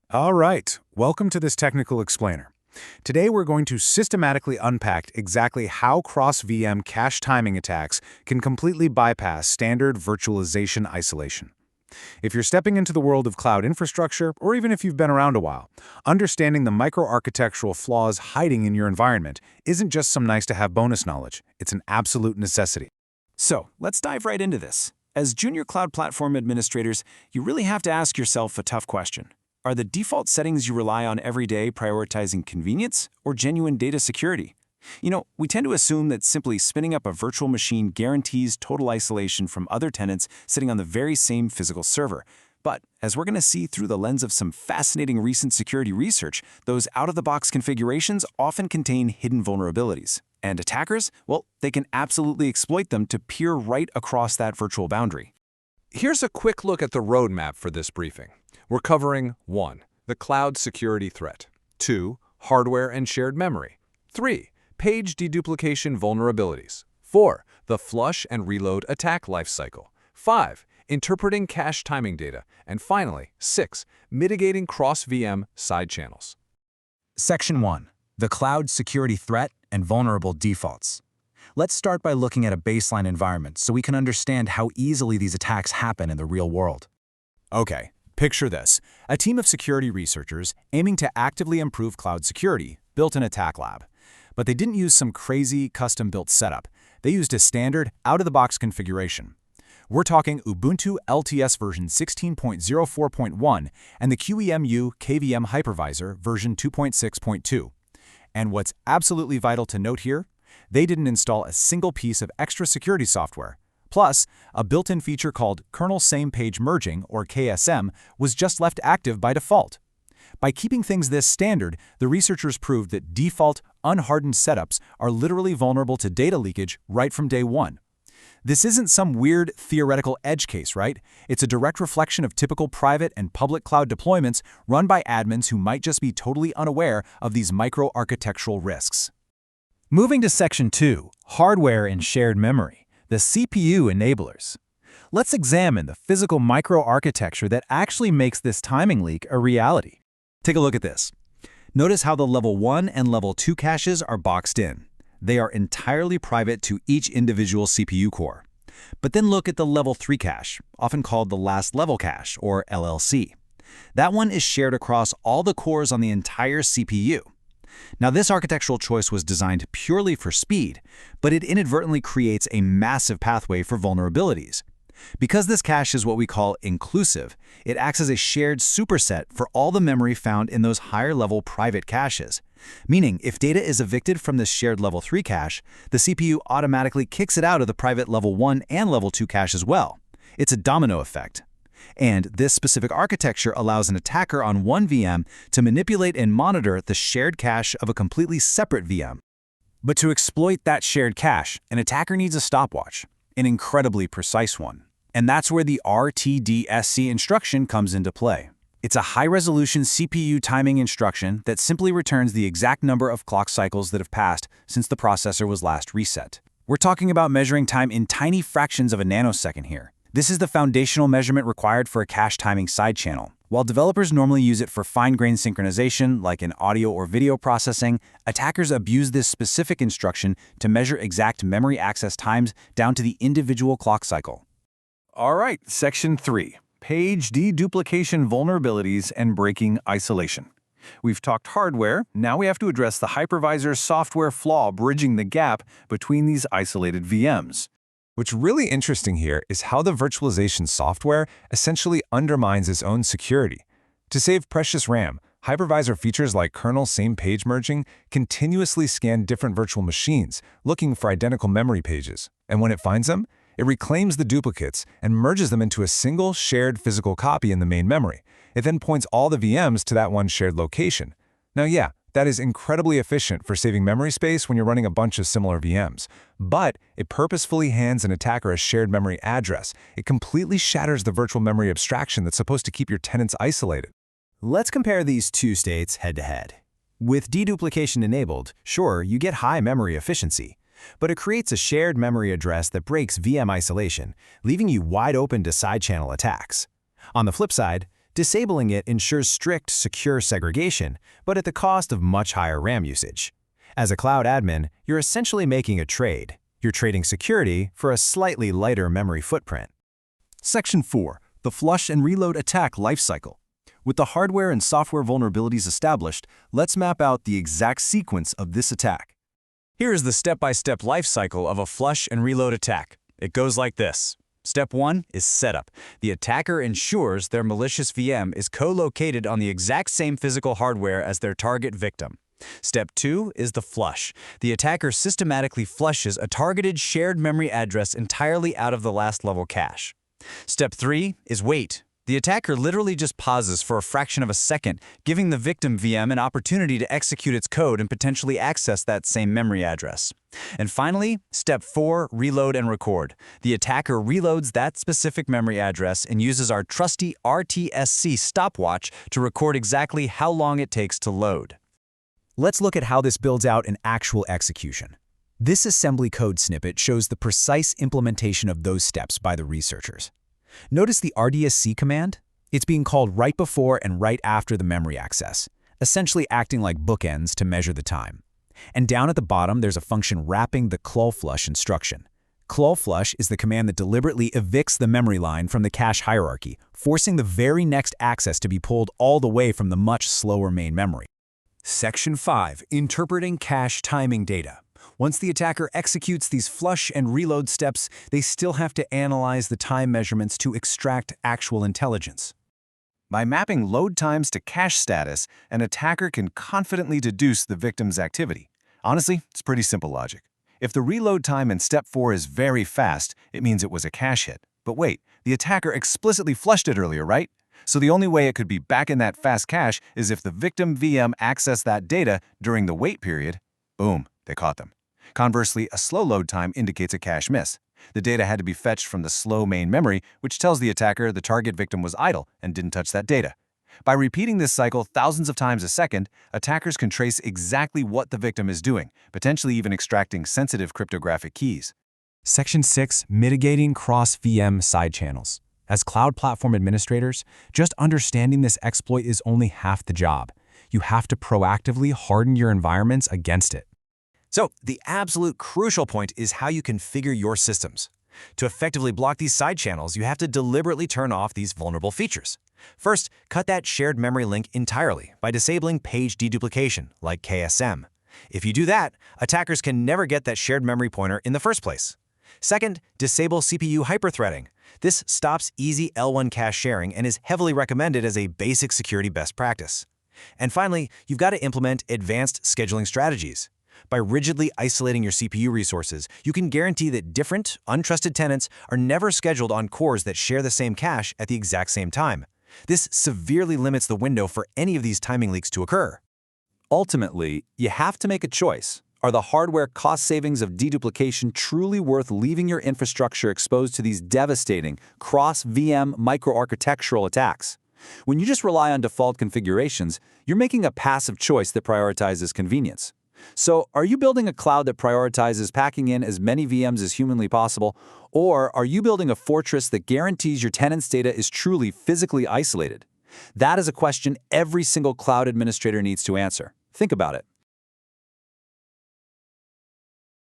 All right, welcome to this technical explainer. Today we're going to systematically unpack exactly how cross-VM cache timing attacks can completely bypass standard virtualization isolation. If you're stepping into the world of cloud infrastructure, or even if you've been around a while, understanding the microarchitectural flaws hiding in your environment isn't just some nice-to-have bonus knowledge, it's an absolute necessity. So, let's dive right into this. As junior cloud platform administrators, you really have to ask yourself a tough question. Are the default settings you rely on every day prioritizing convenience or genuine data security? We tend to assume that simply spinning up a virtual machine guarantees total isolation from other tenants sitting on the very same physical server. But as we're going to see through the lens of some fascinating recent security research, those out-of-the-box configurations often contain hidden vulnerabilities. And attackers, well, they can absolutely exploit them to peer right across that virtual boundary. Here's a quick look at the roadmap for this briefing. We're covering 1. The cloud security threat. 2. Hardware and shared memory. 3. Page deduplication vulnerabilities. 4. The flush and reload attack lifecycle. 5. Interpreting cache timing data. And finally, 6. Mitigating cross-VM side channels. Section 1. The cloud security threat and vulnerable defaults. Let's start by looking at a baseline environment so we can understand how easily these attacks happen in the real world. Okay, picture this. A team of security researchers aiming to actively improve cloud security built an attack lab. But they didn't use some crazy custom-built setup. They used a standard, out-of-the-box configuration. We're talking Ubuntu LTS version 16.04.1 and the QEMU KVM hypervisor version 2.6.2. And what's absolutely vital to note here? They didn't install a single piece of extra security software. Plus, a built-in feature called Kernel Same Page Merging, or KSM, was just left active by default. By keeping things this standard, the researchers proved that default, unhardened setups are literally vulnerable to data leakage right from day one. This isn't some weird theoretical edge case, right? It's a direct reflection of typical private and public cloud deployments run by admins who might just be totally unaware of these micro-architectural risks. Moving to Section 2, Hardware and Shared Memory, the CPU enablers. Let's examine the physical microarchitecture that actually makes this timing leak a reality. Take a look at this. Notice how the Level 1 and Level 2 caches are boxed in. They are entirely private to each individual CPU core. But then look at the Level 3 cache, often called the Last Level Cache, or LLC. That one is shared across all the cores on the entire CPU. Now, this architectural choice was designed purely for speed, but it inadvertently creates a massive pathway for vulnerabilities. Because this cache is what we call inclusive, it acts as a shared superset for all the memory found in those higher-level private caches. Meaning, if data is evicted from this shared Level 3 cache, the CPU automatically kicks it out of the private Level 1 and Level 2 cache as well. It's a domino effect. And this specific architecture allows an attacker on one VM to manipulate and monitor the shared cache of a completely separate VM. But to exploit that shared cache, an attacker needs a stopwatch, an incredibly precise one. And that's where the RTDSC instruction comes into play. It's a high-resolution CPU timing instruction that simply returns the exact number of clock cycles that have passed since the processor was last reset. We're talking about measuring time in tiny fractions of a nanosecond here. This is the foundational measurement required for a cache timing side channel. While developers normally use it for fine-grained synchronization, like in audio or video processing, attackers abuse this specific instruction to measure exact memory access times down to the individual clock cycle. All right, Section 3. Page deduplication vulnerabilities and breaking isolation. We've talked hardware, now we have to address the hypervisor's software flaw bridging the gap between these isolated VMs. What's really interesting here is how the virtualization software essentially undermines its own security. To save precious RAM, hypervisor features like kernel same page merging continuously scan different virtual machines, looking for identical memory pages. And when it finds them, it reclaims the duplicates and merges them into a single shared physical copy in the main memory. It then points all the VMs to that one shared location. Now, yeah, that is incredibly efficient for saving memory space when you're running a bunch of similar VMs. But it purposefully hands an attacker a shared memory address. It completely shatters the virtual memory abstraction that's supposed to keep your tenants isolated. Let's compare these two states head-to-head. With deduplication enabled, sure, you get high memory efficiency. But it creates a shared memory address that breaks VM isolation, leaving you wide open to side-channel attacks. On the flip side, Disabling it ensures strict, secure segregation, but at the cost of much higher RAM usage. As a cloud admin, you're essentially making a trade. You're trading security for a slightly lighter memory footprint. Section 4. The Flush and Reload Attack Lifecycle. With the hardware and software vulnerabilities established, let's map out the exact sequence of this attack. Here is the step-by-step lifecycle of a flush and reload attack. It goes like this. Step 1 is setup. The attacker ensures their malicious VM is co-located on the exact same physical hardware as their target victim. Step 2 is the flush. The attacker systematically flushes a targeted shared memory address entirely out of the last level cache. Step 3 is wait. The attacker literally just pauses for a fraction of a second, giving the victim VM an opportunity to execute its code and potentially access that same memory address. And finally, Step 4, reload and record. The attacker reloads that specific memory address and uses our trusty RTSC stopwatch to record exactly how long it takes to load. Let's look at how this builds out in actual execution. This assembly code snippet shows the precise implementation of those steps by the researchers. Notice the RDSC command? It's being called right before and right after the memory access, essentially acting like bookends to measure the time. And down at the bottom, there's a function wrapping the cluflush instruction. Cluflush is the command that deliberately evicts the memory line from the cache hierarchy, forcing the very next access to be pulled all the way from the much slower main memory. Section 5. Interpreting cache timing data. Once the attacker executes these flush and reload steps, they still have to analyze the time measurements to extract actual intelligence. By mapping load times to cache status, an attacker can confidently deduce the victim's activity. Honestly, it's pretty simple logic. If the reload time in Step 4 is very fast, it means it was a cache hit. But wait, the attacker explicitly flushed it earlier, right? So the only way it could be back in that fast cache is if the victim VM accessed that data during the wait period. Boom, they caught them. Conversely, a slow load time indicates a cache miss. The data had to be fetched from the slow main memory, which tells the attacker the target victim was idle and didn't touch that data. By repeating this cycle thousands of times a second, attackers can trace exactly what the victim is doing, potentially even extracting sensitive cryptographic keys. Section 6. Mitigating cross-VM side channels. As cloud platform administrators, just understanding this exploit is only half the job. You have to proactively harden your environments against it. So, the absolute crucial point is how you configure your systems. To effectively block these side channels, you have to deliberately turn off these vulnerable features. First, cut that shared memory link entirely by disabling page deduplication, like KSM. If you do that, attackers can never get that shared memory pointer in the first place. Second, disable CPU hyperthreading. This stops easy L1 cache sharing and is heavily recommended as a basic security best practice. And finally, you've got to implement advanced scheduling strategies. By rigidly isolating your CPU resources, you can guarantee that different, untrusted tenants are never scheduled on cores that share the same cache at the exact same time. This severely limits the window for any of these timing leaks to occur. Ultimately, you have to make a choice. Are the hardware cost savings of deduplication truly worth leaving your infrastructure exposed to these devastating cross-VM microarchitectural attacks? When you just rely on default configurations, you're making a passive choice that prioritizes convenience. So, are you building a cloud that prioritizes packing in as many VMs as humanly possible, or are you building a fortress that guarantees your tenant's data is truly physically isolated? That is a question every single cloud administrator needs to answer. Think about it.